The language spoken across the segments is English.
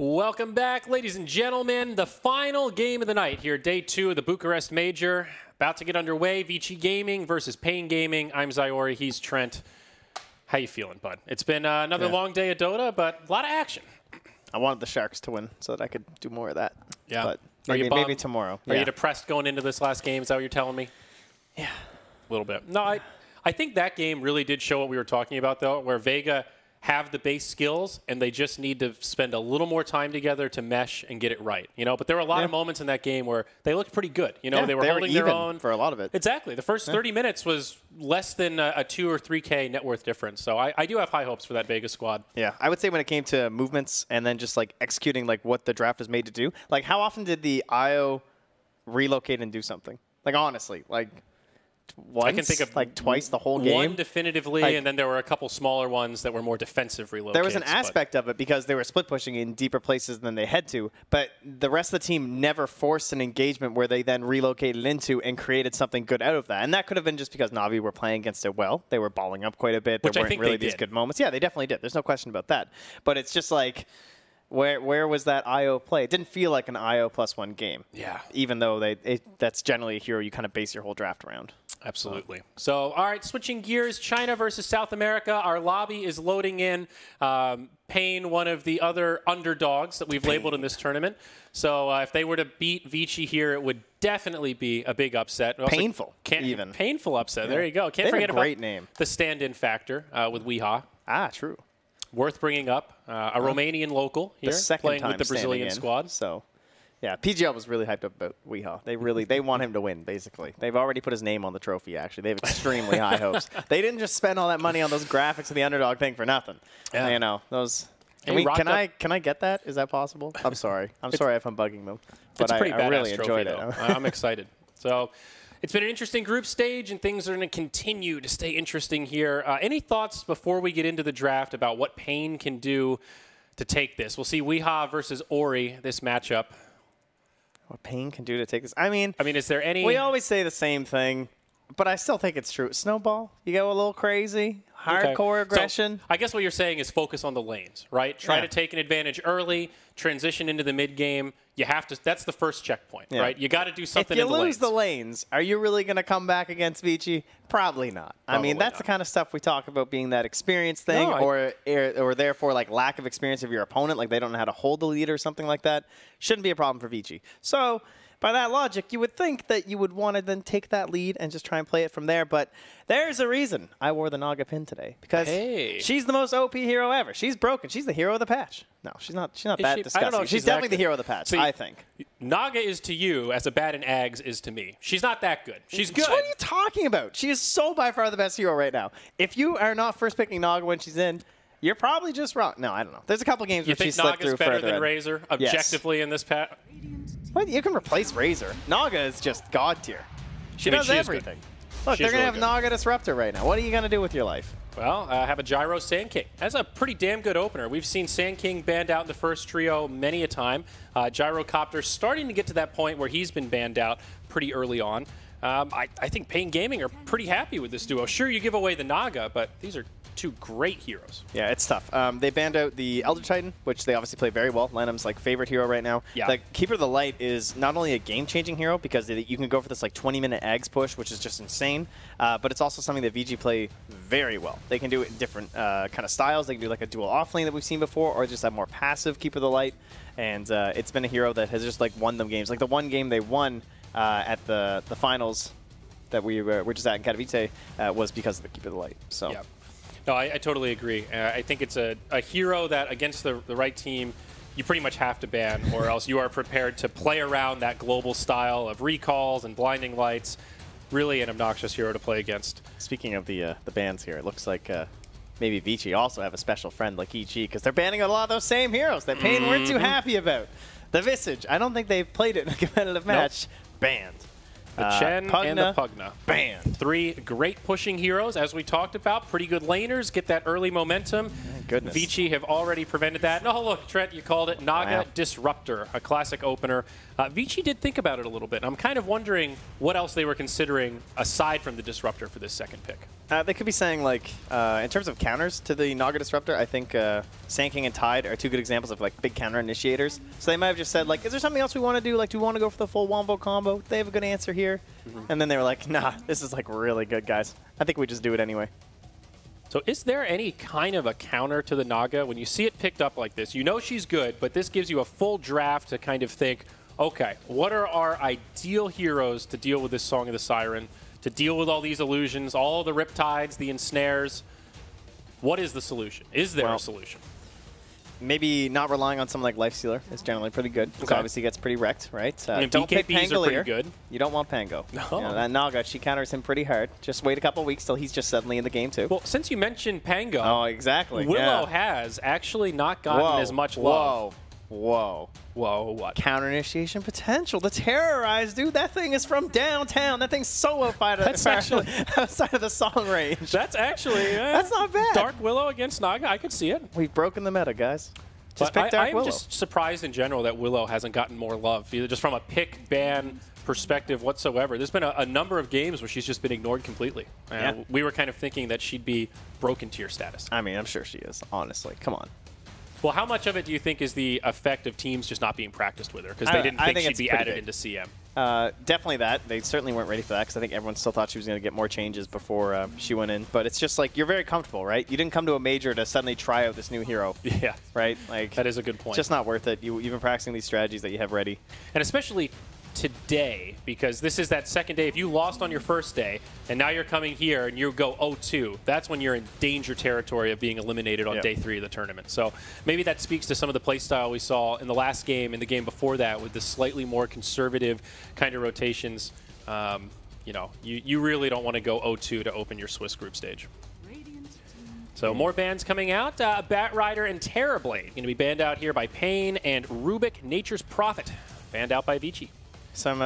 Welcome back, ladies and gentlemen. The final game of the night here, day 2 of the Bucharest Major. About to get underway. Vici Gaming versus Pain Gaming. I'm Zyori. He's Trent. How you feeling, bud? It's been another long day of Dota, but a lot of action. I wanted the Sharks to win so that I could do more of that. Yeah. But maybe tomorrow. Are you depressed going into this last game? Is that what you're telling me? Yeah. A little bit. No, I think that game really did show what we were talking about, though, where Vega have the base skills, and they just need to spend a little more time together to mesh and get it right, you know. But there were a lot of moments in that game where they looked pretty good. You know, they were holding their own for a lot of it. Exactly. The first 30 minutes was less than a 2 or 3K net worth difference. So I do have high hopes for that Vegas squad. Yeah, I would say when it came to movements and then just like executing like what the draft was made to do. Like, how often did the IO relocate and do something? Like, honestly, like. Once, I can think of like twice the whole game. One definitively, like, and then there were a couple smaller ones that were more defensive relocates. There was an aspect of it because they were split pushing in deeper places than they had to, but the rest of the team never forced an engagement where they then relocated into and created something good out of that. And that could have been just because Na'Vi were playing against it well. They were balling up quite a bit. There weren't really these good moments. Yeah, they definitely did. There's no question about that. But it's just like, where was that IO play? It didn't feel like an IO +1 game. Yeah. Even though that's generally a hero you kind of base your whole draft around. Absolutely. So, all right, switching gears, China versus South America. Our lobby is loading in. Pain, one of the other underdogs that we've labeled in this tournament. So if they were to beat Vici here, it would definitely be a big upset. Painful, even. Painful upset. Yeah. There you go. Can't forget about the stand-in factor with Weehaw. Ah, true. Worth bringing up. A Romanian local here playing with the Brazilian squad. So, yeah, PGL was really hyped up about Weehaw. They want him to win, basically. They've already put his name on the trophy, actually. They have extremely high hopes. They didn't just spend all that money on those graphics of the underdog thing for nothing. Yeah. You know, those... I mean, can I get that? Is that possible? I'm sorry. I'm sorry if I'm bugging them. But I really enjoyed it. I'm excited. So... It's been an interesting group stage, and things are going to continue to stay interesting here. Any thoughts before we get into the draft about what Pain can do to take this? We'll see Weehaw versus Ori, this matchup. What Pain can do to take this? I mean, is there any... We always say the same thing, but I still think it's true. Snowball, you go a little crazy. Hardcore aggression. So I guess what you're saying is focus on the lanes, right? Try to take an advantage early, transition into the mid game. You have to. That's the first checkpoint, right? You got to do something in the lanes. If you lose the lanes, are you really going to come back against Vici? Probably not. I mean, that's the kind of stuff we talk about being that experience thing, or therefore like lack of experience of your opponent, like they don't know how to hold the lead or something like that. Shouldn't be a problem for Vici. So. By that logic, you would think that you would want to then take that lead and just try and play it from there. But there's a reason I wore the Naga pin today. Because she's the most OP hero ever. She's broken. She's the hero of the patch. No, she's not that disgusting. I don't know, she's definitely the hero of the patch, so I think. Naga is to you as a bat in Ags is to me. She's not that good. She's good. What are you talking about? She is so by far the best hero right now. If you are not first picking Naga when she's in, you're probably just wrong. No, I don't know. There's a couple games where she slipped through further. You think Naga's better than Razor objectively in this patch? Well, you can replace Razor. Naga is just god tier. She does everything. Look, they're going to have Naga Disruptor right now. What are you going to do with your life? Well, have a Gyro Sand King. That's a pretty damn good opener. We've seen Sand King banned out in the first trio many a time. Gyrocopter starting to get to that point where he's been banned out pretty early on. I think Pain Gaming are pretty happy with this duo. Sure, you give away the Naga, but these are two great heroes. Yeah, it's tough. They banned out the Elder Titan, which they obviously play very well. Lanham's like favorite hero right now. Yeah. The Keeper of the Light is not only a game-changing hero because you can go for this like 20-minute Ags push, which is just insane, but it's also something that VG play very well. They can do it in different kind of styles. They can do like a dual offlane that we've seen before, or just a more passive Keeper of the Light. And it's been a hero that has just like won them games. Like the one game they won at the finals that we were just at in Katowice was because of the Keeper of the Light. So. Yeah. No, I totally agree. I think it's a hero that against the right team, you pretty much have to ban, or else you are prepared to play around that global style of recalls and blinding lights. Really an obnoxious hero to play against. Speaking of the bans here, it looks like maybe Vici also have a special friend like EG, because they're banning a lot of those same heroes that Pain weren't too happy about. The Visage, I don't think they've played it in a competitive match. Banned. The Chen and the Pugna. Banned. 3 great pushing heroes, as we talked about. Pretty good laners, get that early momentum. goodness. Vici have already prevented that. Oh, look, Trent, you called it. Naga Wow. Disruptor, a classic opener. Vici did think about it a little bit. I'm kind of wondering what else they were considering aside from the Disruptor for this second pick. They could be saying, like, in terms of counters to the Naga Disruptor, I think Sand King and Tide are two good examples of, like, big counter initiators. So they might have just said, like, is there something else we want to do? Like, do we want to go for the full Wombo combo? Do they have a good answer here? And then they were like, nah, this is, like, really good, guys. I think we just do it anyway. So is there any kind of a counter to the Naga? When you see it picked up like this, you know she's good, but this gives you a full draft to kind of think, okay, what are our ideal heroes to deal with this Song of the Siren, to deal with all these illusions, all the riptides, the ensnares? What is the solution? Is there a solution? Maybe not relying on something like Life Stealer is generally pretty good. Because obviously gets pretty wrecked, right? I mean, don't pick BKBs are pretty good. You don't want Pango. No. You know, that Naga, she counters him pretty hard. Just wait a couple weeks till he's just suddenly in the game, too. Well, since you mentioned Pango, oh, exactly. Willow has actually not gotten as much love. Whoa. Whoa, what? Counter initiation potential. The Terrorize, dude. That thing is from downtown. That thing's so outside of the song range. That's actually that's not bad. Dark Willow against Naga, I could see it. We've broken the meta, guys. Just pick Dark Willow. I'm just surprised in general that Willow hasn't gotten more love, either just from a pick ban perspective whatsoever. There's been a number of games where she's just been ignored completely. We were kind of thinking that she'd be broken tier status. I mean, I'm sure she is, honestly. Come on. Well, how much of it do you think is the effect of teams just not being practiced with her? Because they didn't think she'd be added into CM. Definitely that. They certainly weren't ready for that because I think everyone still thought she was going to get more changes before she went in. But it's just like, you're very comfortable, right? You didn't come to a major to suddenly try out this new hero. Yeah. Right? Like, that is a good point. It's just not worth it. You've been practicing these strategies that you have ready. And especially today, because this is that second day. If you lost on your first day and now you're coming here and you go 0-2, that's when you're in danger territory of being eliminated on day 3 of the tournament. So maybe that speaks to some of the play style we saw in the last game and the game before that with the slightly more conservative kind of rotations. You know, you really don't want to go 0-2 to open your Swiss group stage. So more bans coming out. Bat Rider and Terrorblade going to be banned out here by Pain, and Rubik, Nature's Prophet, banned out by Vici. Some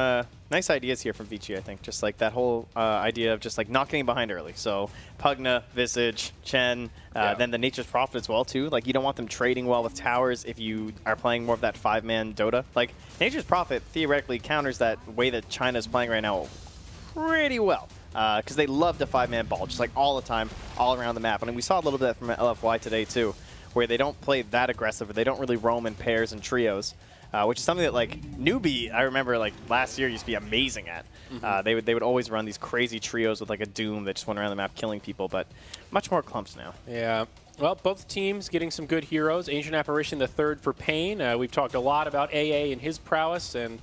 nice ideas here from Vici, I think. Just like that whole idea of just like not getting behind early. So Pugna, Visage, Chen, then the Nature's Prophet as well too. Like you don't want them trading well with towers if you are playing more of that 5-man Dota. Like Nature's Prophet theoretically counters that way that China's playing right now pretty well. Because they love the 5-man ball, just like all the time, all around the map. And we saw a little bit from LFY today too, where they don't play that aggressive, or they don't really roam in pairs and trios. Which is something that like newbie, I remember like last year used to be amazing at. They would always run these crazy trios with like a Doom that just went around the map killing people, but much more clumps now. Yeah. Well, both teams getting some good heroes. Ancient Apparition the third for Pain. We've talked a lot about AA and his prowess, and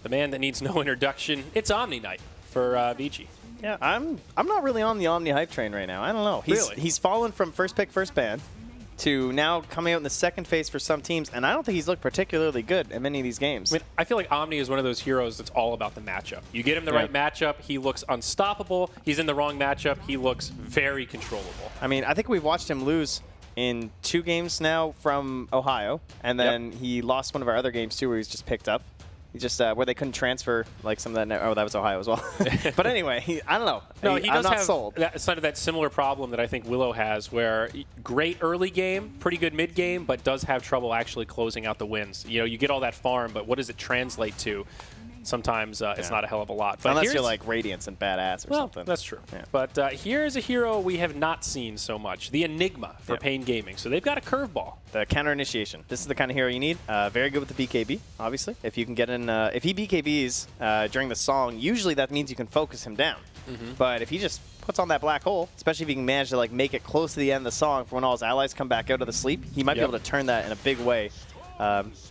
the man that needs no introduction, it's Omni Knight for Vici. Yeah, I'm not really on the Omni hype train right now. I don't know. He's fallen from first pick, first ban to now coming out in the second phase for some teams, and I don't think he's looked particularly good in many of these games. I mean, I feel like Omni is one of those heroes that's all about the matchup. You get him the right matchup, he looks unstoppable. He's in the wrong matchup, he looks very controllable. I mean, I think we've watched him lose in 2 games now from Ohio, and then he lost one of our other games too where he's just picked up. He just where they couldn't transfer like some of that. Oh, that was Ohio as well. But anyway, I don't know. No, he does have sold. that similar problem that I think Willow has, where great early game, pretty good mid game, but does have trouble actually closing out the wins. You know, you get all that farm, but what does it translate to? Sometimes it's not a hell of a lot. But unless you're like Radiance and Badass or something. That's true. Yeah. But here's a hero we have not seen so much, the Enigma for Pain Gaming. So they've got a curveball. The counter initiation. This is the kind of hero you need. Very good with the BKB, obviously. If you can get in, if he BKBs during the song, usually that means you can focus him down. But if he just puts on that black hole, especially if he can manage to like make it close to the end of the song for when all his allies come back out of the sleep, he might be able to turn that in a big way.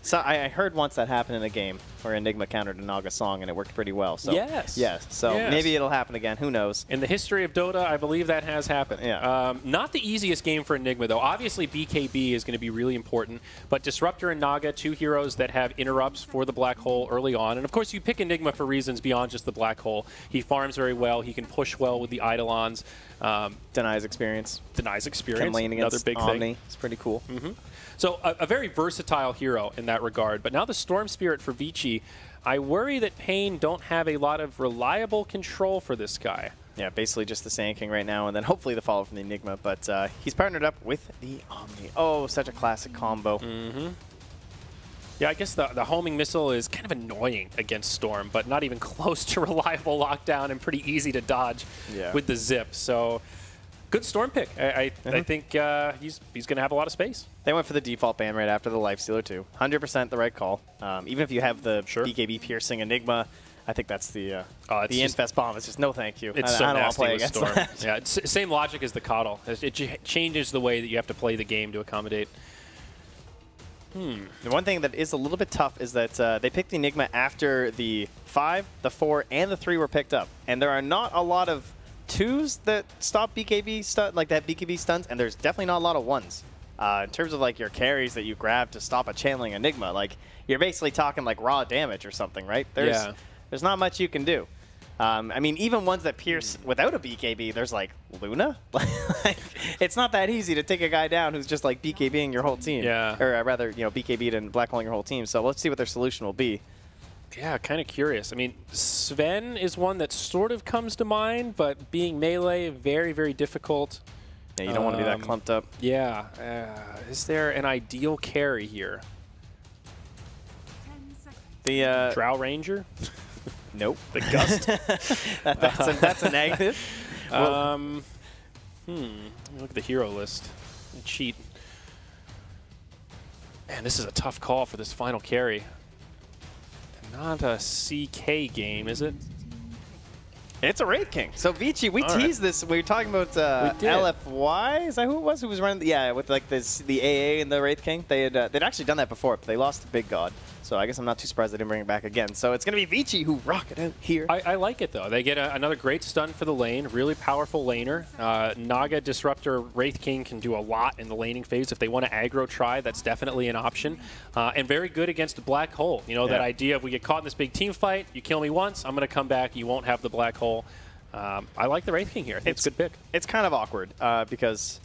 So I heard once that happened in a game where Enigma countered a Naga song and it worked pretty well. So maybe it'll happen again. Who knows? In the history of Dota, I believe that has happened. Yeah. Not the easiest game for Enigma, though. Obviously, BKB is going to be really important, but Disruptor and Naga, 2 heroes that have interrupts for the black hole early on. And of course, you pick Enigma for reasons beyond just the black hole. He farms very well. He can push well with the Eidolons. Denies experience. Can lane against another big Omni. thing. It's pretty cool. So a very versatile hero in that regard. But now the Storm Spirit for Vici, I worry that Pain don't have a lot of reliable control for this guy. Yeah, basically just the Sand King right now, and then hopefully the follow from the Enigma. But he's partnered up with the Omni. Oh, such a classic combo. Mm-hmm. Yeah, I guess the homing missile is kind of annoying against Storm, but not even close to reliable lockdown and pretty easy to dodge with the zip. So good Storm pick. I think he's going to have a lot of space. They went for the default ban right after the Lifestealer too. 100% the right call. Even if you have the BKB piercing Enigma, I think that's the Infest bomb. It's just no thank you. It's I don't want to play against Storm. that. Yeah, it's same logic as the Coddle. It changes the way that you have to play the game to accommodate. The one thing that is a little bit tough is that they picked the Enigma after the 5, the 4, and the 3 were picked up. And there are not a lot of 2s that stop BKB like that BKB stunts, and there's definitely not a lot of 1s. In terms of like your carries that you grab to stop a channeling Enigma, like you're basically talking like raw damage or something, right? There's not much you can do. I mean, even ones that pierce without a BKB, there's like Luna. Like, it's not that easy to take a guy down who's just like BKBing your whole team. Yeah. Or rather, you know, BKB'd and blackballing your whole team. So let's see what their solution will be. Yeah, kind of curious. I mean, Sven is one that sort of comes to mind, but being melee, very, very difficult. Yeah, you don't want to be that clumped up. Yeah. Is there an ideal carry here? The Drow Ranger? Nope. The Gust? that's a negative. Let me look at the hero list. Cheat. Man, this is a tough call for this final carry. Not a CK game, is it? It's a Wraith King. So Vici, we teased this. We were talking about LFY. Is that who it was? Who was running? Yeah, with like the AA and the Wraith King. They'd actually done that before, but they lost to Big God. So I guess I'm not too surprised they didn't bring it back again. So it's going to be Vici who rock it out here. I like it, though. They get another great stun for the lane. Really powerful laner. Naga Disruptor Wraith King can do a lot in the laning phase. If they want to aggro try, that's definitely an option. And very good against the Black Hole. You know, that idea of we get caught in this big team fight, you kill me once, I'm going to come back, you won't have the Black Hole. I like the Wraith King here. I think it's a good pick. It's kind of awkward because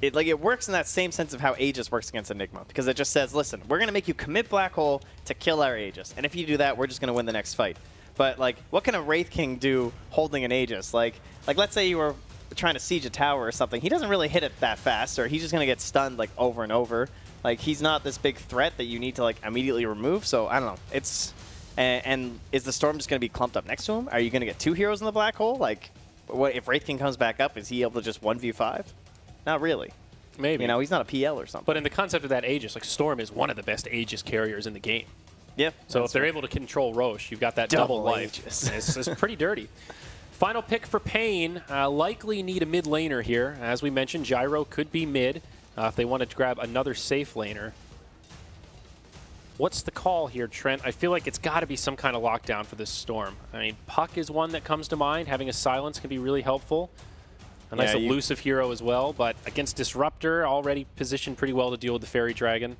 it works in that same sense of how Aegis works against Enigma, because it just says, listen, we're going to make you commit Black Hole to kill our Aegis, and if you do that, we're just going to win the next fight. But like, what can a Wraith King do holding an Aegis? Like let's say you were trying to siege a tower or something. He doesn't really hit it that fast, or he's just going to get stunned like over and over. Like, he's not this big threat that you need to like immediately remove. So I don't know. It's and is the Storm just going to be clumped up next to him? Are you going to get 2 heroes in the Black Hole? Like, what if Wraith King comes back up? Is he able to just 1v5? Not really. Maybe. You know, he's not a PL or something. But in the concept of that Aegis, like Storm is one of the best Aegis carriers in the game. Yep. So if they're able to control Roche, you've got that double life. It's pretty dirty. Final pick for Pain. Likely need a mid laner here. As we mentioned, Gyro could be mid if they wanted to grab another safe laner. What's the call here, Trent? I feel like it's got to be some kind of lockdown for this Storm. I mean, Puck is one that comes to mind. Having a silence can be really helpful. A nice elusive hero as well, but against Disruptor, already positioned pretty well to deal with the Fairy Dragon.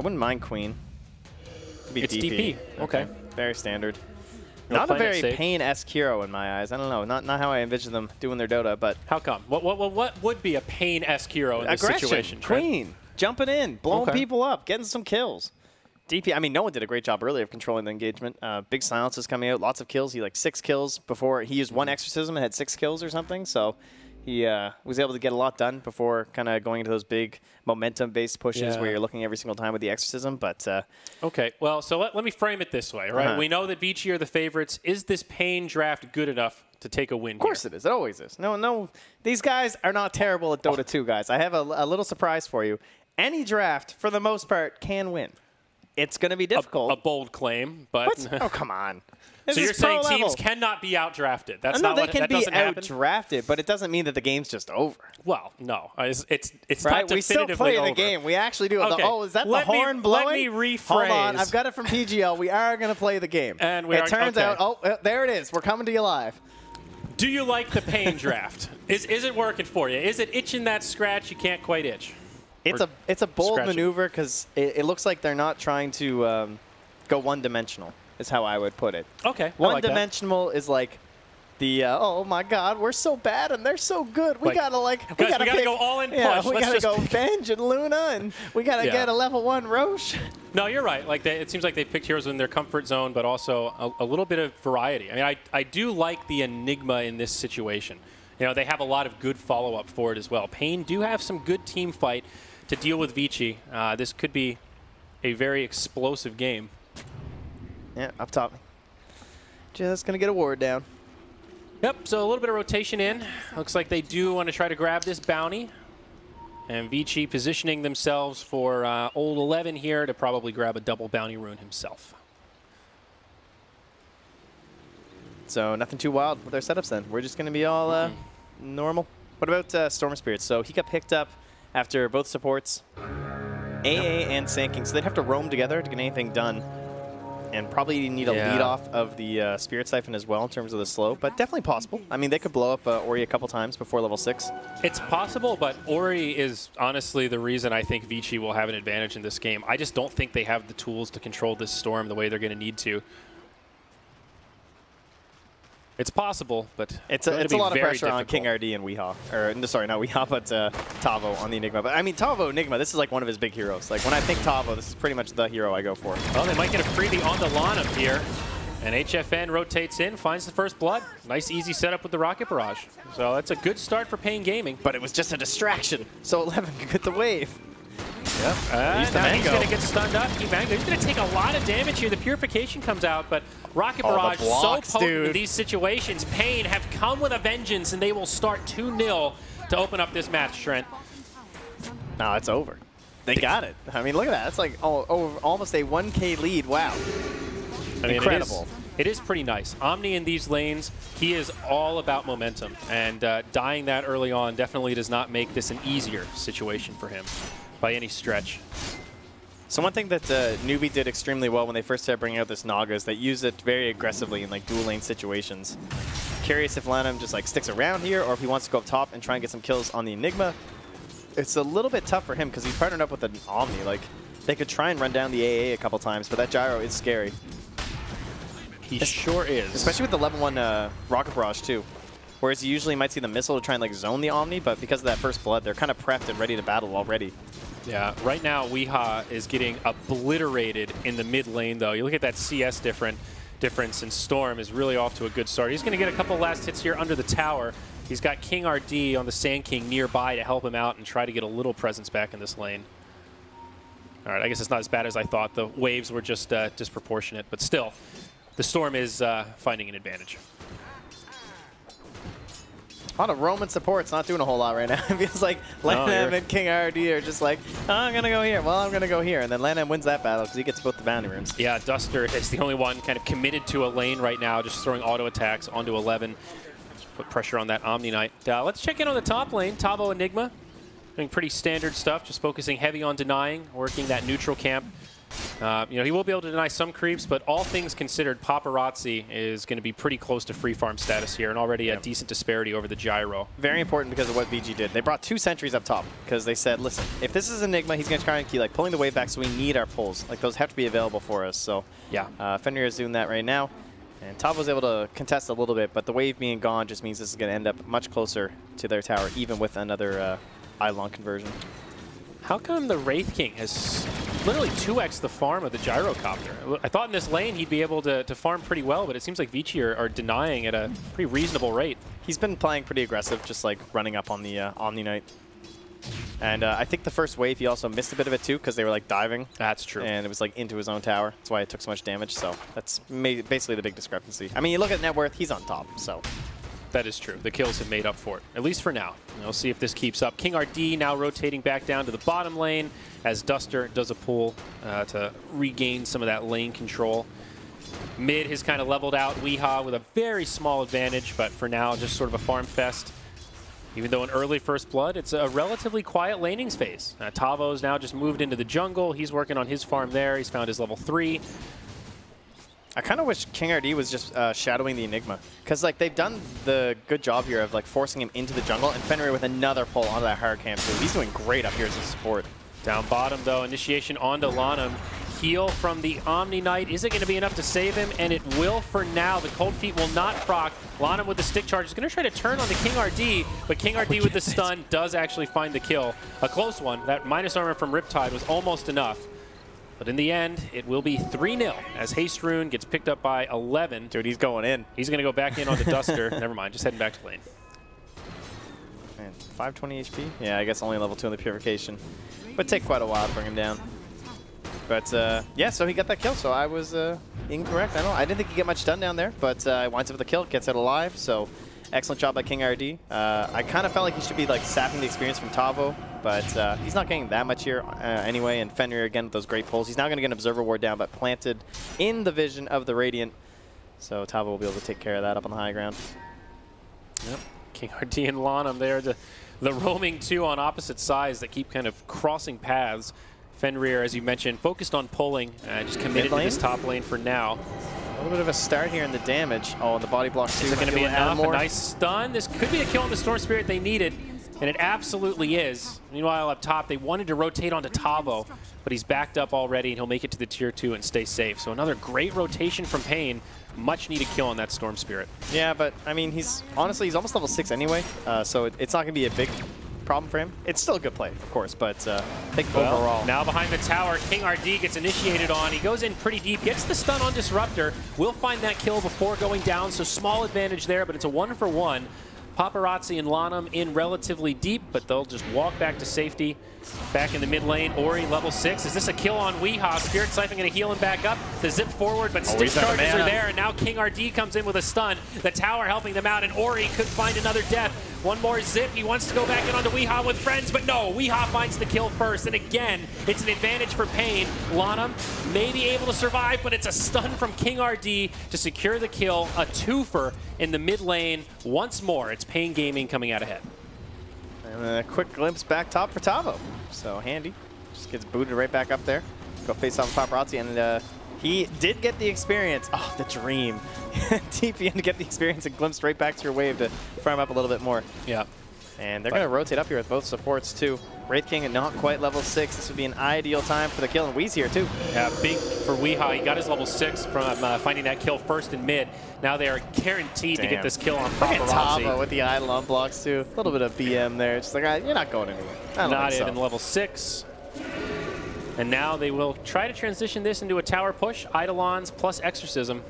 I wouldn't mind Queen. It's DP. Okay. Very standard. Not a very Pain-esque hero in my eyes. I don't know. Not how I envision them doing their Dota, but... How come? What would be a Pain-esque hero in this situation? Queen. Jumping in. Blowing people up. Getting some kills. DP, I mean, no one did a great job earlier of controlling the engagement. Big Silence is coming out. Lots of kills. He like 6 kills before. He used 1 Exorcism and had 6 kills or something, so... He was able to get a lot done before kind of going into those big momentum-based pushes where you're looking every single time with the Exorcism. But okay, well, so let me frame it this way, right? We know that Vici are the favorites. Is this Pain draft good enough to take a win? Of course it is. It always is. No, these guys are not terrible at Dota 2, guys. I have a little surprise for you. Any draft, for the most part, can win. It's going to be difficult. A bold claim, but... Oh, come on. So you're saying teams cannot be outdrafted? That's not what that doesn't happen. They can be outdrafted, but it doesn't mean that the game's just over. Well, no, it's right? not We still play over. the game. We actually do. Okay. Oh, is that the horn blowing? Let me rephrase. Hold on, I've got it from PGL. We are going to play the game. And it turns out, oh, there it is. We're coming to you live. Do you like the Pain draft? Is it working for you? Is it itching that scratch you can't quite itch? It's a bold maneuver because it looks like they're not trying to go one-dimensional. Is how I would put it. Okay. One-dimensional is like the oh my God, we're so bad and they're so good. We gotta we gotta go all in push. Yeah, we gotta go Benj and Luna, and we gotta get a level 1 Roche. No, you're right. Like it seems like they've picked heroes in their comfort zone, but also a little bit of variety. I mean, I do like the Enigma in this situation. You know, they have a lot of good follow-up for it as well. Pain do have some good team fight to deal with Vici. This could be a very explosive game. Yeah, up top. Just gonna get a ward down. Yep, so a little bit of rotation in. Looks like they do want to try to grab this bounty. And Vici positioning themselves for old 11 here to probably grab a double bounty rune himself. So nothing too wild with our setups then. We're just going to be all normal. What about Storm Spirits? So he got picked up after both supports, AA and Sand King. So they'd have to roam together to get anything done. And probably need a lead off of the Spirit Siphon as well in terms of the slow, but definitely possible. I mean, they could blow up Ori a couple times before level 6. It's possible, but Ori is honestly the reason I think Vici will have an advantage in this game. I just don't think they have the tools to control this Storm the way they're going to need to. It's possible, but it's a lot of pressure on King RD and Weehaw. Or, sorry, not Weehaw, but Tavo on the Enigma. But I mean, Tavo Enigma, this is like one of his big heroes. Like when I think Tavo, this is pretty much the hero I go for. Well, they might get a freebie on the lawn up here. And HFN rotates in, finds the first blood. Nice, easy setup with the Rocket Barrage. So that's a good start for Pain Gaming. But it was just a distraction. So 11 could get the wave. Yep. Now he's going to get stunned up. He's going to take a lot of damage here. The Purification comes out, but Rocket Barrage blocks, so potent in these situations. Pain have come with a vengeance, and they will start 2-0 to open up this match, Trent. No, it's over. They got it. I mean, look at that. It's like almost a 1K lead. Wow. I mean, incredible. It is pretty nice. Omni in these lanes, he is all about momentum, and dying that early on definitely does not make this an easier situation for him by any stretch. So one thing that Newbie did extremely well when they first started bringing out this Naga is they use it very aggressively in like dual lane situations. Curious if Lanham just like sticks around here or if he wants to go up top and try and get some kills on the Enigma. It's a little bit tough for him because he's partnered up with an Omni. Like they could try and run down the AA a couple times, but that gyro is scary. He sure is. Especially with the level 1 Rocket Barrage too. Whereas you usually might see the missile to try and like zone the Omni, but because of that first blood, they're kind of prepped and ready to battle already. Yeah, right now Weehaw is getting obliterated in the mid lane though. You look at that CS difference, and Storm is really off to a good start. He's going to get a couple last hits here under the tower. He's got King RD on the Sand King nearby to help him out and try to get a little presence back in this lane. All right, I guess it's not as bad as I thought. The waves were just disproportionate, but still, the Storm is finding an advantage. A lot of Roman support's not doing a whole lot right now. It feels like Lanham and King RD are just like, oh, I'm going to go here. Well, I'm going to go here. And then Lanham wins that battle because he gets both the bounty runes. Yeah, Duster is the only one kind of committed to a lane right now, just throwing auto attacks onto 11. Put pressure on that Omni Knight. Let's check in on the top lane. Tavo Enigma doing pretty standard stuff, just focusing heavy on denying, working that neutral camp. You know, he will be able to deny some creeps, but all things considered, Paparazzi is going to be pretty close to free farm status here, and already a decent disparity over the gyro. Very important because of what VG did. They brought 2 sentries up top because they said, listen, if this is Enigma, he's going to try and keep like pulling the wave back, so we need our pulls. Like those have to be available for us. So yeah, Fenrir is doing that right now, and Tavo's able to contest a little bit, but the wave being gone just means this is going to end up much closer to their tower, even with another Eidolon conversion. How come the Wraith King has literally 2x the farm of the Gyrocopter? I thought in this lane he'd be able to farm pretty well, but it seems like Vici are denying at a pretty reasonable rate. He's been playing pretty aggressive, just like running up on the Omni Knight. And I think the first wave he also missed a bit of it too because they were like diving. That's true. And it was like into his own tower. That's why it took so much damage. So that's basically the big discrepancy. I mean, you look at net worth, he's on top, so. That is true. The kills have made up for it, at least for now. And we'll see if this keeps up. King RD now rotating back down to the bottom lane as Duster does a pull to regain some of that lane control. Mid has kind of leveled out Weehaw with a very small advantage, but for now, just sort of a farm fest. Even though an early first blood, it's a relatively quiet laning phase. Tavo's now just moved into the jungle. He's working on his farm there. He's found his level 3. I kind of wish King RD was just shadowing the Enigma. Because like they've done the good job here of like forcing him into the jungle, and Fenrir with another pull onto that hard camp too. He's doing great up here as a support. Down bottom though, initiation onto Lanham. heal from the Omni Knight. Is it going to be enough to save him? And it will for now. The Cold Feet will not proc. Lanham with the stick charge is going to try to turn on the King RD, but King RD with the stun does actually find the kill. A close one. That minus armor from Riptide was almost enough. But in the end, it will be 3-0 as Haste Rune gets picked up by 11. Dude, he's going in. He's going to go back in on the Duster. Never mind, just heading back to lane. Man, 520 HP? Yeah, I guess only level 2 on the Purification. But take quite a while to bring him down. But yeah, so he got that kill, so I was incorrect. I didn't think he'd get much done down there, but winds up with the kill, gets it alive, so excellent job by King RD. I kind of felt like he should be like sapping the experience from Tavo, but he's not getting that much here anyway, and Fenrir again with those great pulls. He's now going to get an Observer Ward down, but planted in the vision of the Radiant, so Tavo will be able to take care of that up on the high ground. Yep, King RD and Lanham there, the roaming two on opposite sides that keep kind of crossing paths. Fenrir, as you mentioned, focused on pulling, just committed to this top lane for now. A little bit of a start here in the damage. Oh, and the body block too. Is it going to be enough? A nice stun. This could be a kill on the Storm Spirit they needed, and it absolutely is. Meanwhile, up top, they wanted to rotate onto Tavo, but he's backed up already, and he'll make it to the tier 2 and stay safe. So another great rotation from Pain. Much needed kill on that Storm Spirit. Yeah, but I mean, honestly, he's almost level 6 anyway, so it's not going to be a big problem for him. It's still a good play, of course, but I think overall. Now behind the tower, King RD gets initiated on. He goes in pretty deep, gets the stun on Disruptor. Will find that kill before going down, so small advantage there, but it's a 1-for-1. Paparazzi and Lanham in relatively deep, but they'll just walk back to safety. Back in the mid lane, Ori level 6. Is this a kill on Weehaw? Spirit Siphon going to heal him back up. The zip forward, but stick charges are there, and now King RD comes in with a stun. The tower helping them out, and Ori could find another death. One more zip. He wants to go back in onto Weehaw with friends, but no, Weehaw finds the kill first, and again, it's an advantage for Pain. Lanham may be able to survive, but it's a stun from King RD to secure the kill. A twofer in the mid lane. Once more, it's Pain Gaming coming out ahead. And a quick glimpse back top for Tavo. So handy. Just gets booted right back up there. Go face off with Paparazzi, and he did get the experience. Oh, the dream. TP in to get the experience and glimpse right back to your wave to farm up a little bit more. Yeah. And they're going to rotate up here with both supports too. Wraith King and not quite level 6. This would be an ideal time for the kill, and Wee's here too. Yeah, big for Weehaw. He got his level 6 from finding that kill first in mid. Now they are guaranteed to get this kill on Paparazzi. Look at Tavo with the idle on blocks too. A little bit of BM there. Just like, you're not going anywhere. Not even level 6. And now they will try to transition this into a tower push. Eidolons plus Exorcism.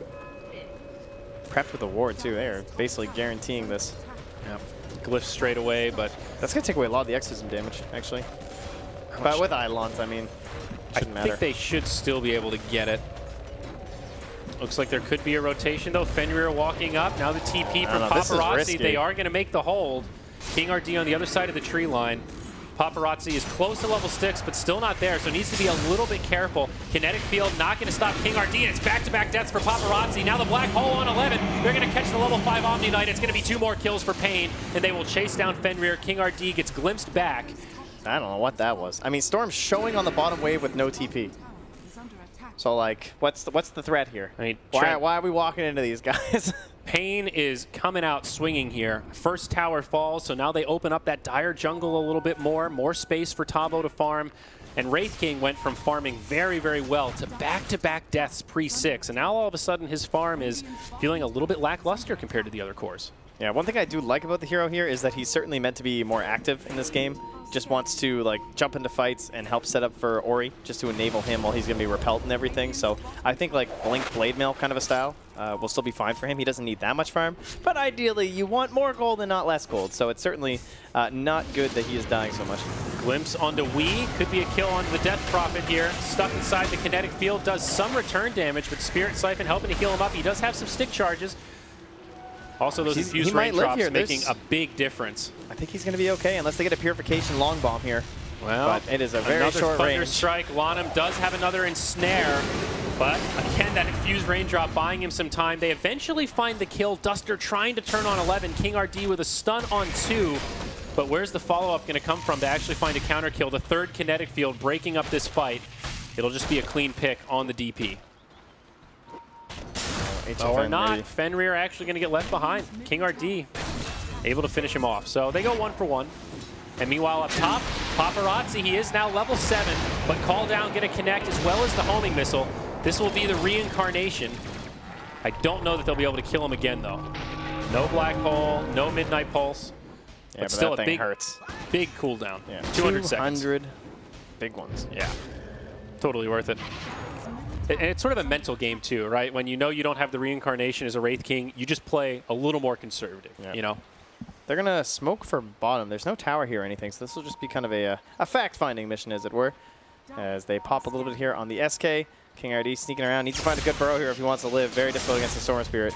Prepped with a ward too. They're basically guaranteeing this. Yeah. Glyph straight away, but that's going to take away a lot of the Exorcism damage, actually. But with Eidolons, I mean, shouldn't matter. I think they should still be able to get it. Looks like there could be a rotation, though. Fenrir walking up. Now the TP from Paparazzi. They are going to make the hold. King RD on the other side of the tree line. Paparazzi is close to level 6, but still not there, so needs to be a little bit careful. Kinetic Field not going to stop King RD, and it's back-to-back deaths for Paparazzi. Now the Black Hole on 11. They're going to catch the level 5 Omni Knight. It's going to be 2 more kills for Pain, and they will chase down Fenrir. King RD gets glimpsed back. I don't know what that was. I mean, Storm's showing on the bottom wave with no TP. So, like, what's the threat here? I mean, why are we walking into these guys? Pain is coming out swinging here. First tower falls, so now they open up that dire jungle a little bit more. More space for Tavo to farm. And Wraith King went from farming very, very well to back-to-back deaths pre-6. And now all of a sudden his farm is feeling a little bit lackluster compared to the other cores. Yeah, one thing I do like about the hero here is that he's certainly meant to be more active in this game. Just wants to like jump into fights and help set up for Ori, just to enable him while he's going to be repelled and everything. So I think like Blink Blade Mail kind of a style will still be fine for him. He doesn't need that much farm, but ideally you want more gold and not less gold. So it's certainly not good that he is dying so much. Glimpse onto Wii, could be a kill onto the Death Prophet here. Stuck inside the kinetic field, does some return damage, but Spirit Siphon helping to heal him up. He does have some stick charges. Also, those infused raindrops making a big difference. I think he's going to be okay, unless they get a Purification Long Bomb here. Well, but it is a very short range. Thunder Strike. Lanham does have another Ensnare, but again, that infused raindrop buying him some time. They eventually find the kill. Duster trying to turn on 11. King RD with a stun on 2. But where's the follow-up going to come from to actually find a counter kill? The third kinetic field breaking up this fight. It'll just be a clean pick on the DP. Or not. Fenrir actually going to get left behind. King RD able to finish him off. So they go 1-for-1. And meanwhile up top, Paparazzi, he is now level 7, but call down, get a connect, as well as the homing missile. This will be the reincarnation. I don't know that they'll be able to kill him again, though. No black hole, no midnight pulse. Yeah, but still that a thing hurts. Big cooldown. Yeah. 200 seconds. 200 big ones. Yeah, totally worth it. And it's sort of a mental game, too, right? When you know you don't have the reincarnation as a Wraith King, you just play a little more conservative, you know? They're going to smoke for bottom. There's no tower here or anything, so this will just be kind of a fact-finding mission, as it were, as they pop a little bit here on the SK. King RD sneaking around. Needs to find a good burrow here if he wants to live. Very difficult against the Storm Spirit.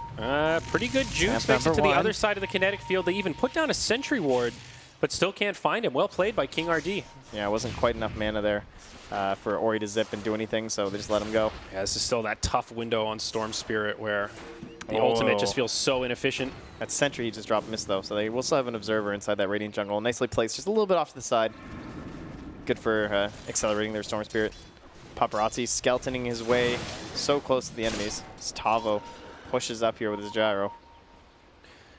Pretty good juke. Makes it to the other side of the kinetic field. They even put down a sentry ward, but still can't find him. Well played by King RD. Yeah, it wasn't quite enough mana there for Ori to zip and do anything, so they just let him go. Yeah, this is still that tough window on Storm Spirit where the ultimate just feels so inefficient. That sentry he just dropped missed, though, so they will still have an observer inside that Radiant Jungle. Nicely placed, just a little bit off to the side. Good for accelerating their Storm Spirit. Paparazzi skeletoning his way so close to the enemies. Tavo pushes up here with his gyro.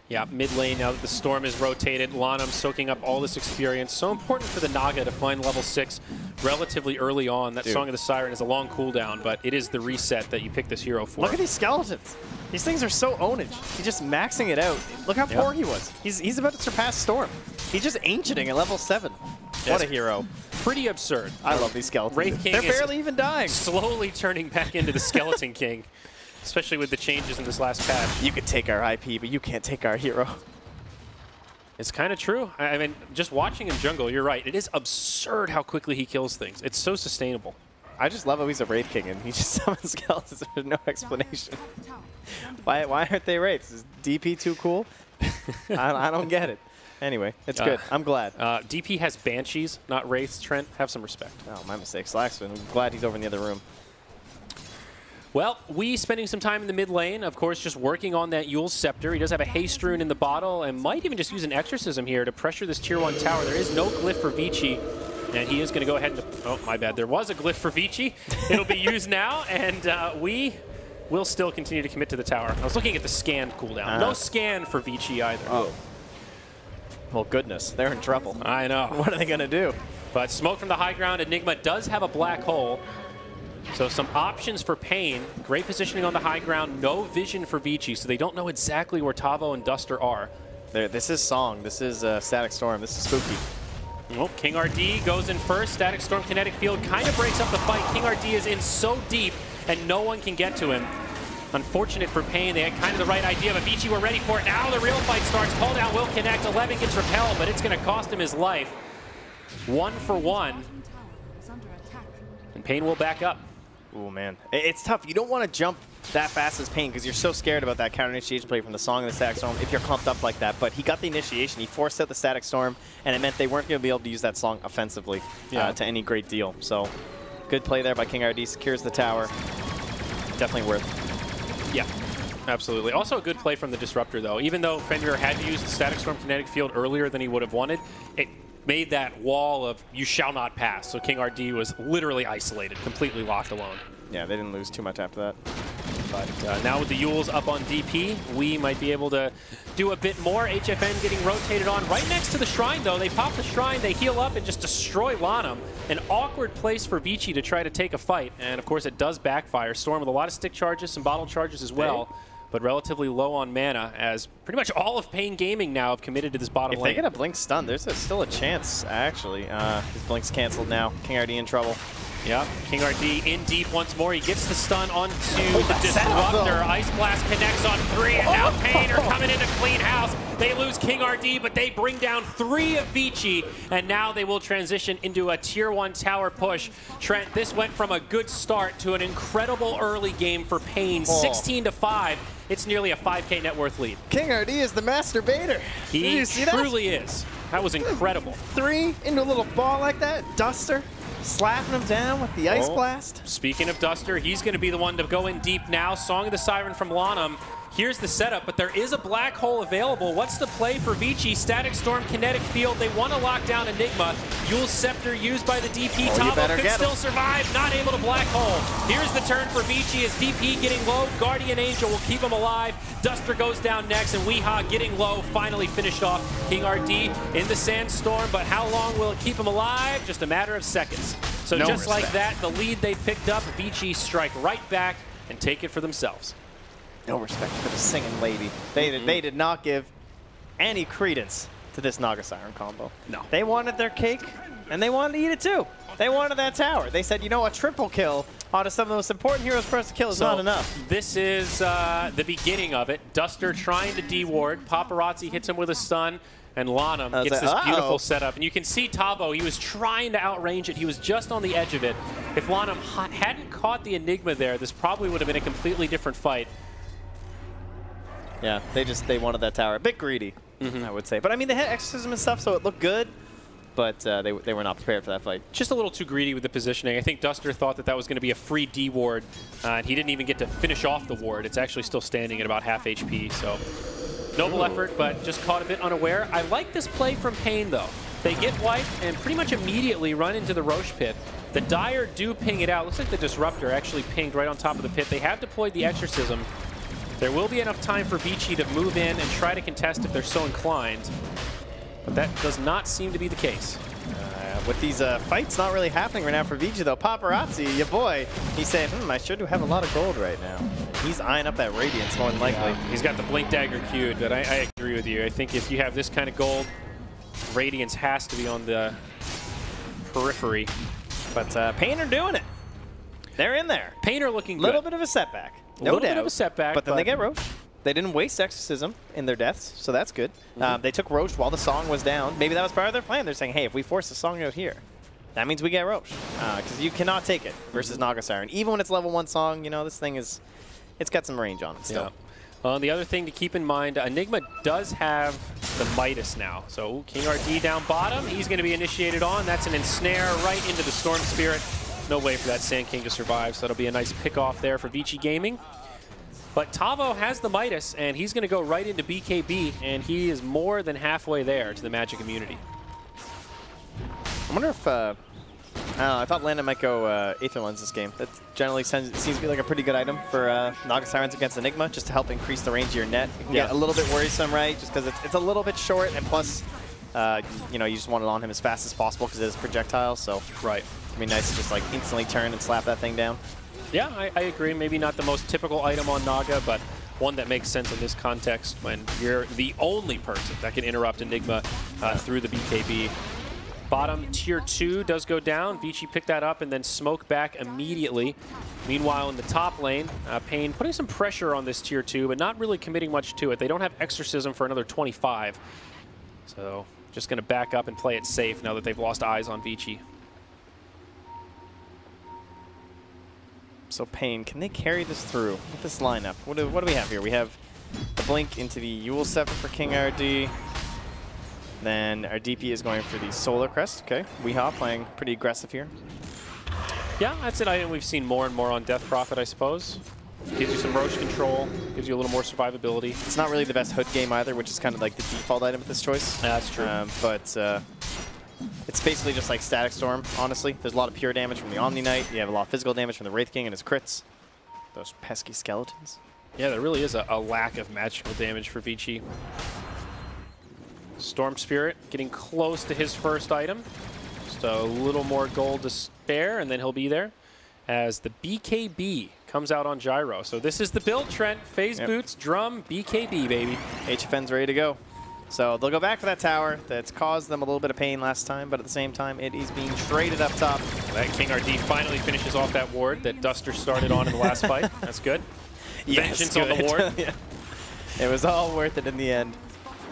Yeah, mid lane now that the Storm is rotated. Lanham soaking up all this experience. So important for the Naga to find level 6 relatively early on. That Song of the Siren is a long cooldown, but it is the reset that you pick this hero for. Look at these skeletons. These things are so ownage. He's just maxing it out. Look how poor he was. He's about to surpass Storm. He's just ancienting at level 7. What a hero. Pretty absurd. I love these skeletons. Wraith King They're barely even dying. Slowly turning back into the Skeleton King, especially with the changes in this last patch. You could take our IP, but you can't take our hero. It's kind of true. I mean, just watching him jungle, you're right. It is absurd how quickly he kills things. It's so sustainable. I just love how he's a Wraith King and he just summons skeletons. There's no explanation. Why aren't they Wraiths? Is DP too cool? I don't get it. Anyway, it's good. I'm glad. DP has Banshees, not Wraiths. Trent, have some respect. Oh, my mistake. Slacksman. I'm glad he's over in the other room. Well, we spending some time in the mid lane, of course, just working on that Yule's Scepter. He does have a Haste Rune in the bottle and might even just use an Exorcism here to pressure this Tier 1 tower. There is no glyph for Vici, and he is going to go ahead and... Oh, my bad. There was a glyph for Vici. It'll be used now, and we will still continue to commit to the tower. I was looking at the scan cooldown. No scan for Vici either. Oh. Well, goodness. They're in trouble. I know. What are they going to do? But smoke from the high ground. Enigma does have a black hole. So some options for Pain. Great positioning on the high ground. No vision for Vici, so they don't know exactly where Tavo and Duster are. This is Song. This is Static Storm. This is spooky. Oh, King RD goes in first. Static Storm Kinetic Field kind of breaks up the fight. King RD is in so deep, and no one can get to him. Unfortunate for Pain. They had kind of the right idea, but Vici were ready for it. Now the real fight starts. Call down will connect. 11 gets repelled, but it's going to cost him his life. 1 for 1. And Pain will back up. Oh, man. It's tough. You don't want to jump that fast as Pain because you're so scared about that counter initiation play from the Song of the Static Storm if you're clumped up like that. But he got the initiation. He forced out the Static Storm, and it meant they weren't going to be able to use that Song offensively to any great deal. So good play there by King RD. Secures the tower. Definitely worth it. Yeah, absolutely. Also a good play from the Disruptor, though. Even though Fenrir had to use the Static Storm Kinetic Field earlier than he would have wanted, it made that wall of you shall not pass. So King RD was literally isolated, completely locked alone. Yeah, they didn't lose too much after that. But now with the Yules up on DP, we might be able to do a bit more. HFN getting rotated on right next to the Shrine, though. They pop the Shrine, they heal up, and just destroy Lanham. An awkward place for Vici to try to take a fight. And, of course, it does backfire. Storm with a lot of stick charges, some bottle charges as well, but relatively low on mana, as pretty much all of Pain Gaming now have committed to this bottom lane. If they get a Blink stun, there's still a chance, actually. His Blink's canceled now. King RD in trouble. Yeah, King RD in deep once more. He gets the stun onto the Disruptor. Ice Blast connects on 3, and now Pain are coming into clean house. They lose King RD, but they bring down 3 of Vici, and now they will transition into a Tier 1 tower push. Trent, this went from a good start to an incredible early game for Pain, 16-5. It's nearly a 5K net worth lead. King RD is the masturbator. He Did you see that? Truly is. That was incredible. 3 into a little ball like that. Duster slapping him down with the Ice Blast. Speaking of Duster, he's going to be the one to go in deep now. Song of the Siren from Lanham. Here's the setup, but there is a black hole available. What's the play for Vici? Static Storm, Kinetic Field. They want to lock down Enigma. Yule's Scepter used by the DP. Tavo could still survive. Not able to black hole. Here's the turn for Vici as DP getting low. Guardian Angel will keep him alive. Duster goes down next, and Weehaw getting low, finally finished off King RD in the Sandstorm, but how long will it keep him alive? Just a matter of seconds. So just like that, the lead they picked up, Vici strike right back and take it for themselves. No respect for the singing lady. They did not give any credence to this Naga Siren combo. No. They wanted their cake, and they wanted to eat it too. They wanted that tower. They said, you know, a triple kill out of some of the most important heroes for us to kill is not enough. This is the beginning of it. Duster trying to D-ward. Paparazzi hits him with a stun, and Lanham gets this beautiful setup. And you can see Tabo, he was trying to outrange it. He was just on the edge of it. If Lanham hadn't caught the Enigma there, this probably would have been a completely different fight. Yeah, they wanted that tower. A bit greedy, I would say. But I mean, they had exorcism and stuff, so it looked good. But they were not prepared for that fight. Just a little too greedy with the positioning. I think Duster thought that was going to be a free D ward, and he didn't even get to finish off the ward. It's actually still standing at about half HP, so noble effort, but just caught a bit unaware. I like this play from Pain, though. They get wiped and pretty much immediately run into the Roche pit. The Dire do ping it out. Looks like the Disruptor actually pinged right on top of the pit. They have deployed the Exorcism. There will be enough time for Vici to move in and try to contest if they're so inclined. But that does not seem to be the case. With these fights not really happening right now for Vici, though, Paparazzi, your boy, he's saying, I sure do have a lot of gold right now. He's eyeing up that Radiance more than likely. Yeah, he's got the Blink Dagger queued, but I agree with you. I think if you have this kind of gold, Radiance has to be on the periphery. But Pain are doing it. They're in there. Pain are looking good. A little bit of a setback. No doubt. A little bit of a setback. But then they get Roche. They didn't waste Exorcism in their deaths, so that's good. They took Roche while the song was down. Maybe that was part of their plan. They're saying, hey, if we force the song out here, that means we get Roche. Because you cannot take it versus Naga Siren. Even when it's level 1 song, you know, this thing is, it's got some range on it still. Yeah. The other thing to keep in mind, Enigma does have the Midas now. So King RD down bottom, he's going to be initiated on. That's an ensnare right into the Storm Spirit. No way for that Sand King to survive, so that'll be a nice pick-off there for Vici Gaming. But Tavo has the Midas, and he's going to go right into BKB, and he is more than halfway there to the Magic immunity. I wonder if, I don't know, I thought Landon might go Aether Lens this game. That generally seems to be like a pretty good item for Naga Sirens against Enigma, just to help increase the range of your net. It can get a little bit worrisome, right, just because it's a little bit short, and plus, you know, you just want it on him as fast as possible because it is projectile, so it'd be nice to just like instantly turn and slap that thing down. Yeah, I agree. Maybe not the most typical item on Naga, but one that makes sense in this context when you're the only person that can interrupt Enigma through the BKB. Bottom tier 2 does go down. Vici picked that up and then smoke back immediately. Meanwhile, in the top lane, Pain putting some pressure on this tier 2, but not really committing much to it. They don't have Exorcism for another 25. So just going to back up and play it safe now that they've lost eyes on Vici. So Pain, can they carry this through with this lineup? What do we have here? We have the Blink into the Yule Scepter for King RD. Then our DP is going for the Solar Crest. Okay, Weehaw playing pretty aggressive here. Yeah, that's an item we've seen more and more on Death Prophet, I suppose. Gives you some Roche control, gives you a little more survivability. It's not really the best hood game either, which is kind of like the default item with this choice. Yeah, that's true. But it's basically just like Static Storm, honestly. There's a lot of pure damage from the Omni Knight. You have a lot of physical damage from the Wraith King and his crits. Those pesky skeletons. Yeah, there really is a lack of magical damage for Vici. Storm Spirit getting close to his first item. Just a little more gold to spare, and then he'll be there. As the BKB comes out on Gyro. So this is the build, Trent. Phase boots, drum, BKB, baby. HFN's ready to go. So they'll go back for that tower that's caused them a little bit of pain last time, but at the same time, it is being traded up top. That King RD finally finishes off that ward that Duster started on in the last fight. That's good. Yes, Vengeance good. on the ward. Yeah. It was all worth it in the end.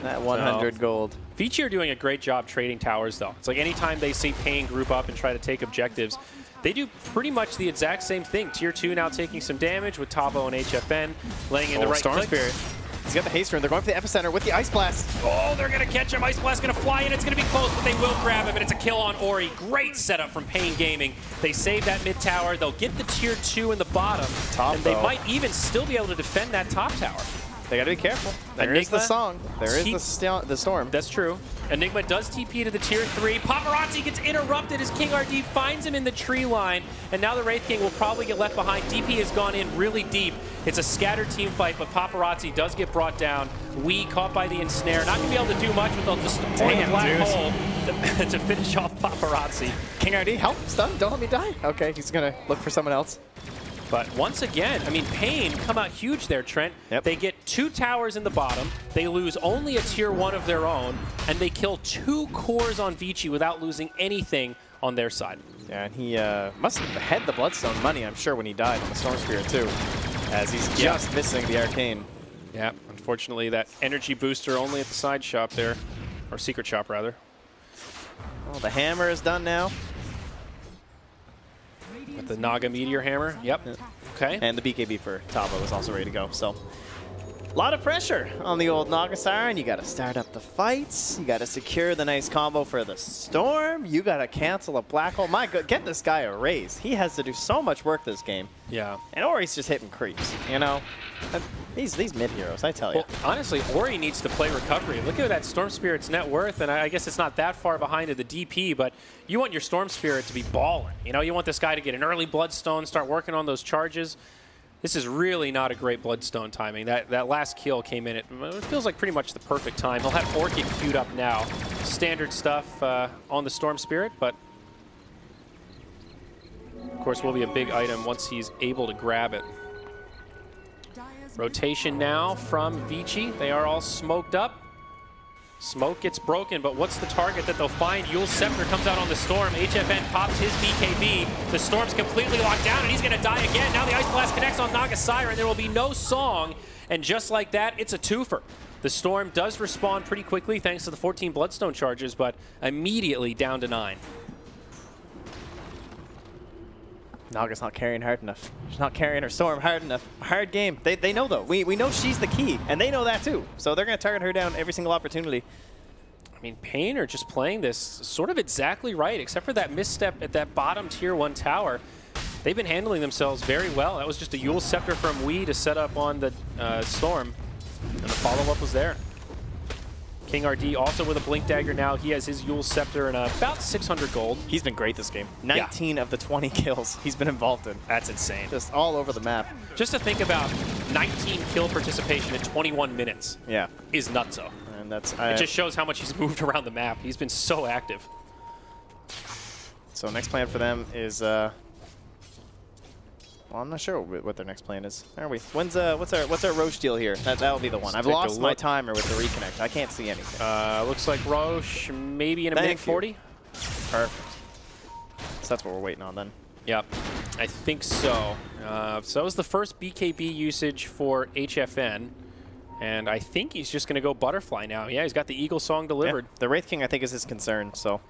That 100 gold. Vici are doing a great job trading towers, though. It's like anytime they see Pain group up and try to take objectives, they do pretty much the exact same thing. Tier 2 now taking some damage with Tabo and HFN, laying in the right Storm Spirit. He's got the haste rune. They're going for the epicenter with the Ice Blast. Oh, they're going to catch him. Ice Blast going to fly in. It's going to be close, but they will grab him, and it's a kill on Ori. Great setup from Pain Gaming. They save that mid tower. They'll get the tier 2 in the bottom, and they might even still be able to defend that top tower. They got to be careful. There is the song. There is the storm. That's true. Enigma does TP to the tier 3. Paparazzi gets interrupted as King RD finds him in the tree line. And now the Wraith King will probably get left behind. DP has gone in really deep. It's a scattered team fight, but Paparazzi does get brought down. Wee caught by the ensnare. Not going to be able to do much without just deploying a black hole to finish off Paparazzi. King RD, help, stun, don't let me die. Okay, he's going to look for someone else. But once again, I mean, Pain come out huge there, Trent. Yep. They get 2 towers in the bottom. They lose only a tier 1 of their own, and they kill 2 cores on Vici without losing anything on their side. Yeah, and he must have had the Bloodstone money, I'm sure, when he died on the Storm Spirit, too, as he's just missing the Arcane. Yeah, unfortunately, that energy booster only at the side shop there, or secret shop, rather. Well, the hammer is done now. With the Naga Meteor Hammer. Yep. Okay. And the BKB for Tavo is also ready to go. So, a lot of pressure on the old Naga Siren. You got to start up the fights. You got to secure the nice combo for the Storm. You got to cancel a Black Hole. My God, get this guy a raise. He has to do so much work this game. Yeah. And Ori's just hitting creeps, you know? These mid-heroes, I tell you. Well, honestly, Ori needs to play recovery. Look at that Storm Spirit's net worth, and I guess it's not that far behind of the DP, but you want your Storm Spirit to be balling. You know, you want this guy to get an early Bloodstone, start working on those charges. This is really not a great Bloodstone timing. That last kill came in, it feels like pretty much the perfect time. He'll have Orchid queued up now. Standard stuff on the Storm Spirit, but of course will be a big item once he's able to grab it. Rotation now from Vici. They are all smoked up. Smoke gets broken, but what's the target that they'll find? Yule's Scepter comes out on the Storm. HFN pops his BKB. The Storm's completely locked down, and he's going to die again. Now the Ice Blast connects on Naga Siren. There will be no song, and just like that, it's a twofer. The Storm does respawn pretty quickly thanks to the 14 Bloodstone charges, but immediately down to 9. Naga's not carrying hard enough. She's not carrying her Storm hard enough. Hard game. They know, though. We know she's the key, and they know that, too. So they're going to target her down every single opportunity. I mean, Pain are just playing this sort of exactly right, except for that misstep at that bottom tier 1 tower. They've been handling themselves very well. That was just a Yule Scepter from Wee to set up on the Storm, and the follow-up was there. King RD also with a Blink Dagger now. He has his Yule Scepter and about 600 gold. He's been great this game. 19 of the 20 kills he's been involved in. That's insane. Just all over the map. Just to think about 19 kill participation in 21 minutes is nutso. And that's it just shows how much he's moved around the map. He's been so active. So next plan for them is well, I'm not sure what their next plan is. Are we? What's our Roche deal here? That'll be the one. I've lost my timer with the reconnect. I can't see anything. Looks like Roche maybe in a minute 40. Perfect. So that's what we're waiting on then. Yep, I think so. So that was the first BKB usage for HFN. And I think he's just going to go Butterfly now. Yeah, he's got the Eagle Song delivered. Yeah. The Wraith King, I think, is his concern, so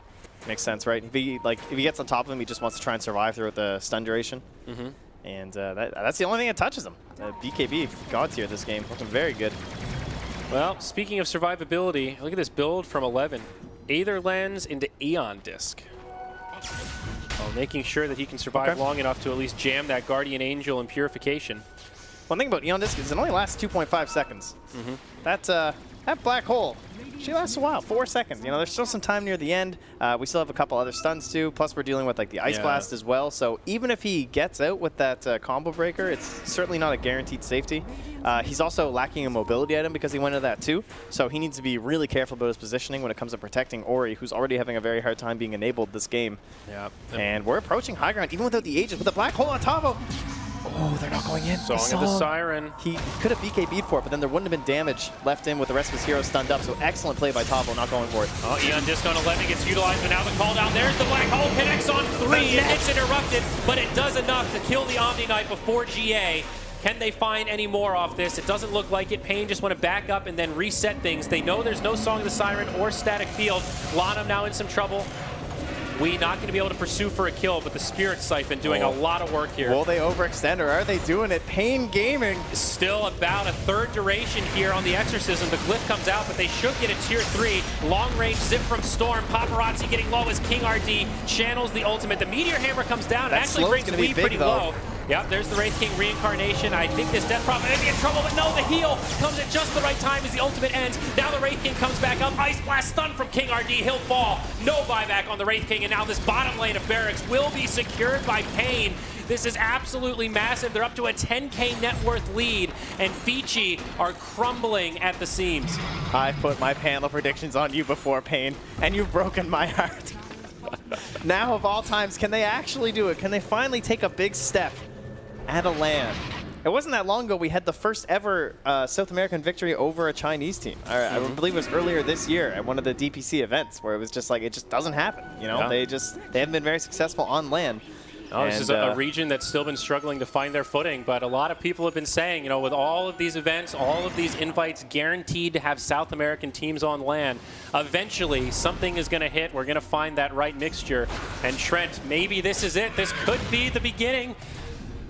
makes sense, right? If he gets on top of him, he just wants to try and survive throughout the stun duration. Mm-hmm. And that's the only thing that touches him. BKB, God tier this game, looking very good. Well, speaking of survivability, look at this build from 11. Aether Lens into Aeon Disc. Well, making sure that he can survive long enough to at least jam that Guardian Angel in Purification. One thing about Aeon Disc is it only lasts 2.5 seconds. Mm-hmm. That Black Hole, she lasts a while, 4 seconds. You know, there's still some time near the end. We still have a couple other stuns too. Plus, we're dealing with like the Ice Blast as well. So even if he gets out with that combo breaker, it's certainly not a guaranteed safety. He's also lacking a mobility item because he went into that too. So he needs to be really careful about his positioning when it comes to protecting Ori, who's already having a very hard time being enabled this game. Yeah. And we're approaching high ground even without the Aegis with the Black Hole on Tavo. Oh, they're not going in. Song of the Siren. He could have BKB'd for it, but then there wouldn't have been damage left in with the rest of his heroes stunned up. So excellent play by Tavo, not going for it. Oh, Aeon Disc on 11 gets utilized, but now the call down. There's the Black Hole, connects on 3. It gets interrupted, but it does enough to kill the Omni Knight before GA. Can they find any more off this? It doesn't look like it. Pain just want to back up and then reset things. They know there's no Song of the Siren or Static Field. Lanham now in some trouble. We not going to be able to pursue for a kill, but the Spirit Siphon doing a lot of work here. Will they overextend, or are they doing it? Pain Gaming. Still about a third duration here on the Exorcism. The Glyph comes out, but they should get a tier 3. Long range zip from Storm. Paparazzi getting low as King RD channels the ultimate. The Meteor Hammer comes down and actually brings Wee pretty low. Yep, there's the Wraith King reincarnation. I think this Death Prophet may be in trouble, but no, the heal comes at just the right time as the ultimate ends. Now the Wraith King comes back up. Ice Blast stun from King RD. He'll fall. No buyback on the Wraith King, and now this bottom lane of Barracks will be secured by Pain. This is absolutely massive. They're up to a 10K net worth lead, and Vici are crumbling at the seams. I put my panel predictions on you before, Pain, and you've broken my heart. Now, of all times, can they actually do it? Can they finally take a big step at a LAN? It wasn't that long ago we had the first ever South American victory over a Chinese team. I believe it was earlier this year at one of the DPC events where it was just like, it just doesn't happen. You know, they haven't been very successful on LAN. Oh, this is a region that's still been struggling to find their footing, but a lot of people have been saying, you know, with all of these events, all of these invites guaranteed to have South American teams on LAN, eventually something is going to hit. We're going to find that right mixture. And Trent, maybe this is it. This could be the beginning,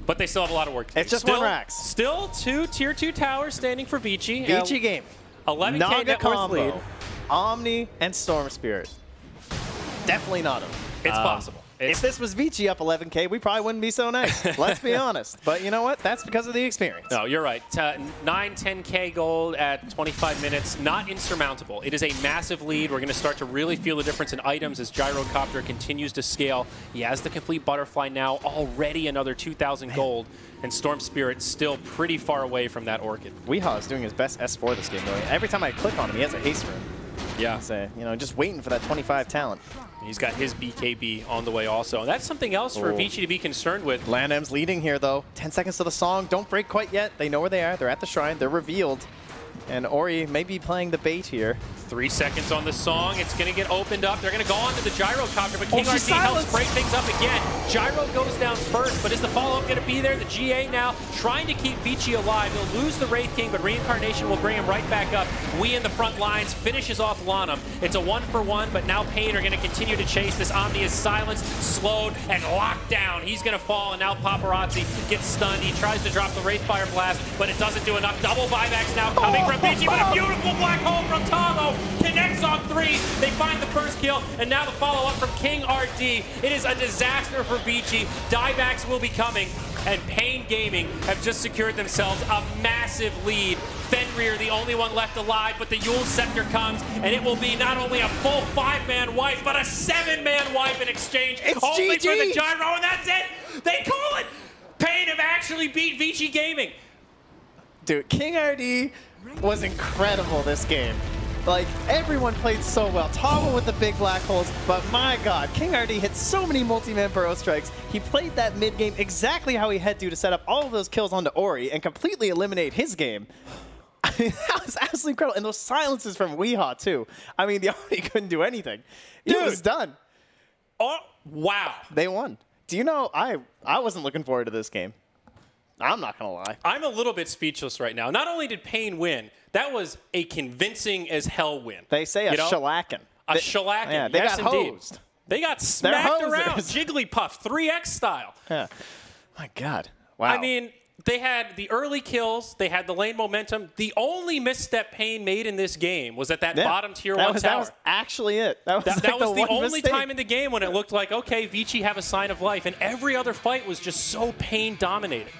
but they still have a lot of work to do. It's just one Rax. Still 2 Tier 2 towers standing for Vici. Vici game. 11K Naga net worth combo, lead. Omni and Storm Spirit. Definitely not him. It's possible. If this was Vici up 11K, we probably wouldn't be so nice. Let's be honest. But you know what? That's because of the experience. No, you're right. 9-10K gold at 25 minutes, not insurmountable. It is a massive lead. We're going to start to really feel the difference in items as Gyrocopter continues to scale. He has the complete butterfly now, already another 2,000 gold, and Storm Spirit still pretty far away from that Orchid. Weehaw is doing his best S4 this game, though. Every time I click on him, he has a haste for him. Yeah. So, you know, just waiting for that 25 talent. He's got his BKB on the way also. And that's something else for Vici to be concerned with. LANM's leading here, though. 10 seconds to the song. Don't break quite yet. They know where they are. They're at the shrine. They're revealed. And Ori may be playing the bait here. 3 seconds on the song. It's going to get opened up. They're going to go on to the Gyrocopter, but King RD helps break things up again. Gyro goes down first, but is the follow-up going to be there? The GA now trying to keep Vici alive. They'll lose the Wraith King, but Reincarnation will bring him right back up. We in the front lines finishes off Lanham. It's a 1-for-1, but now Pain are going to continue to chase. This Omni is silenced, slowed, and locked down. He's going to fall, and now Paparazzi gets stunned. He tries to drop the Wraithfire Blast, but it doesn't do enough. Double buybacks now coming from Vici, but a beautiful black hole from Tavo. Connects on 3. They find the first kill, and now the follow-up from King RD. It is a disaster for Vici. Diebacks will be coming, and Pain Gaming have just secured themselves a massive lead. Fenrir, the only one left alive, but the Yule Scepter comes, and it will be not only a full 5-man wipe, but a 7-man wipe in exchange. It's only GG. for the Gyro, and that's it. They call it. Pain have actually beat Vici Gaming. Dude, King RD was incredible this game. Like, everyone played so well. Toggle with the big black holes, but my god, King RD hit so many multi-man burrow strikes. He played that mid-game exactly how he had to set up all of those kills onto Ori and completely eliminate his game. I mean, that was absolutely incredible. And those silences from Weehaw, too. I mean, the Ori couldn't do anything. It was done. Oh, wow. They won. Do you know, I wasn't looking forward to this game. I'm not going to lie. I'm a little bit speechless right now. Not only did Pain win, that was a convincing as hell win. They say a shellacking. A shellacking, yeah, they yes, got indeed. hosed. They got smacked around, Jigglypuff, 3X style. Yeah. My god. Wow. I mean, they had the early kills. They had the lane momentum. The only misstep Pain made in this game was at that bottom tier 1 tower. That was actually it. That was the only time in the game when it looked like, okay, Vici have a sign of life, and every other fight was just so Pain dominated.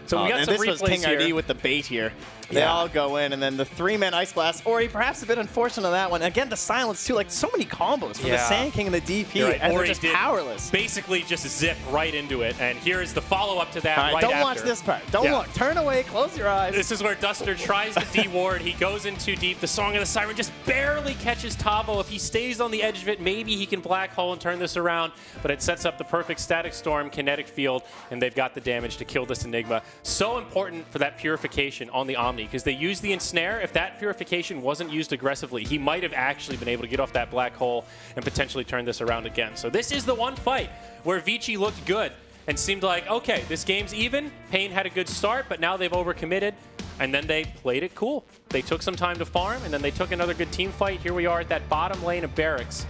So we got some replays here. This was King RD with the bait here. They all go in, and then the 3-man Ice Blast. Ori, perhaps a bit unfortunate on that one. Again, the silence, too. Like, so many combos from the Sand King and the DP, and they're just powerless. Basically just zip right into it, and here's the follow-up to that right, don't watch this part. Don't look. Turn away. Close your eyes. This is where Duster tries to D-ward. He goes in too deep. The Song of the Siren just barely catches Tavo. If he stays on the edge of it, maybe he can Black Hole and turn this around, but it sets up the perfect Static Storm, Kinetic Field, and they've got the damage to kill this Enigma. So important for that purification on the Omni, because they use the Ensnare. If that purification wasn't used aggressively, he might have actually been able to get off that black hole and potentially turn this around again. So this is the one fight where Vici looked good and seemed like, okay, this game's even. Pain had a good start, but now they've overcommitted, and then they played it cool. They took some time to farm, and then they took another good team fight. Here we are at that bottom lane of Barracks.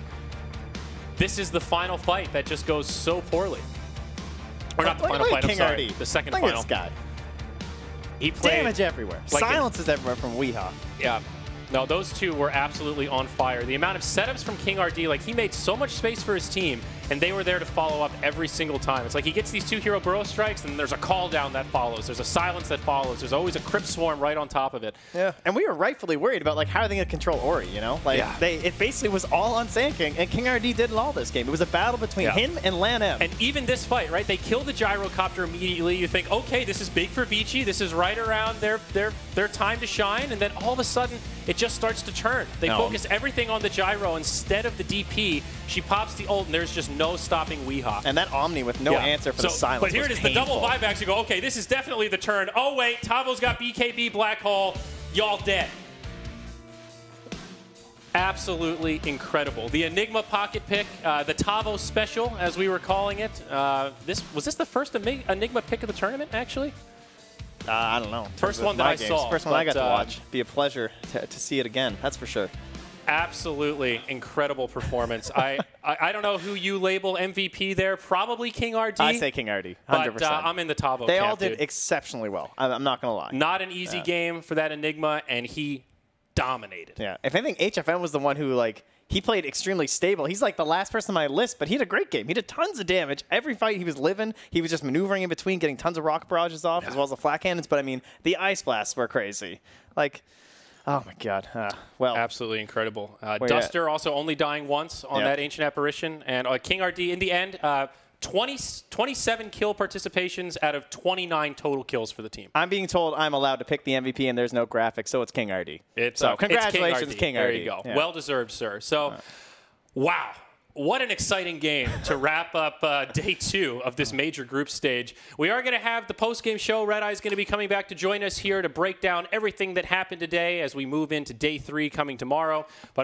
This is the final fight that just goes so poorly. Or not the final fight, I'm sorry. The second final. Look at this guy. He played damage everywhere. Like silence is everywhere from Weehaw. Yeah. No, those two were absolutely on fire. The amount of setups from King RD, like he made so much space for his team, and they were there to follow up every single time. It's like he gets these 2 hero burrow strikes, and there's a call down that follows. There's a silence that follows. There's always a crypt swarm right on top of it. Yeah, and we were rightfully worried about like how are they going to control Ori, you know? Like it basically was all on Sand King, and King RD did it all this game. It was a battle between him and Lan M. And even this fight, right? They kill the gyrocopter immediately. You think, okay, this is big for Vici. This is right around their time to shine, and then all of a sudden it just starts to turn. They focus everything on the gyro instead of the DP. She pops the ult, and there's just no stopping Weehawk. And that Omni with no answer for the silence. But here it is, painful. the double buybacks. You go, okay, this is definitely the turn. Oh wait, Tavo's got BKB Black Hole. Y'all dead. Absolutely incredible. The Enigma pocket pick, the Tavo special, as we were calling it. Was this the first Enigma pick of the tournament, actually? I don't know. First one that I saw. First one I got to watch. Be a pleasure to see it again. That's for sure. Absolutely incredible performance. I don't know who you label MVP there. Probably King RD. I say King RD, 100%. But I'm in the Tavo They camp, all did dude. exceptionally well. I'm not going to lie. Not an easy game for that Enigma, and he dominated. Yeah. If anything, HFN was the one who, like, he played extremely stable. He's like the last person on my list, but he had a great game. He did tons of damage. Every fight he was living, he was just maneuvering in between, getting tons of rock barrages off, as well as the flat cannons. But, I mean, the ice blasts were crazy. Like, oh, my God. Well, absolutely incredible. Duster also only dying once on that Ancient Apparition. And King RD, in the end, 27 kill participations out of 29 total kills for the team. I'm being told I'm allowed to pick the MVP, and there's no graphics, so it's King RD. So congratulations, King RD. There you go. Yeah. Well-deserved, sir. So, wow. What an exciting game to wrap up day 2 of this major group stage. We are going to have the post-game show. Red Eye is going to be coming back to join us here to break down everything that happened today as we move into day 3 coming tomorrow. But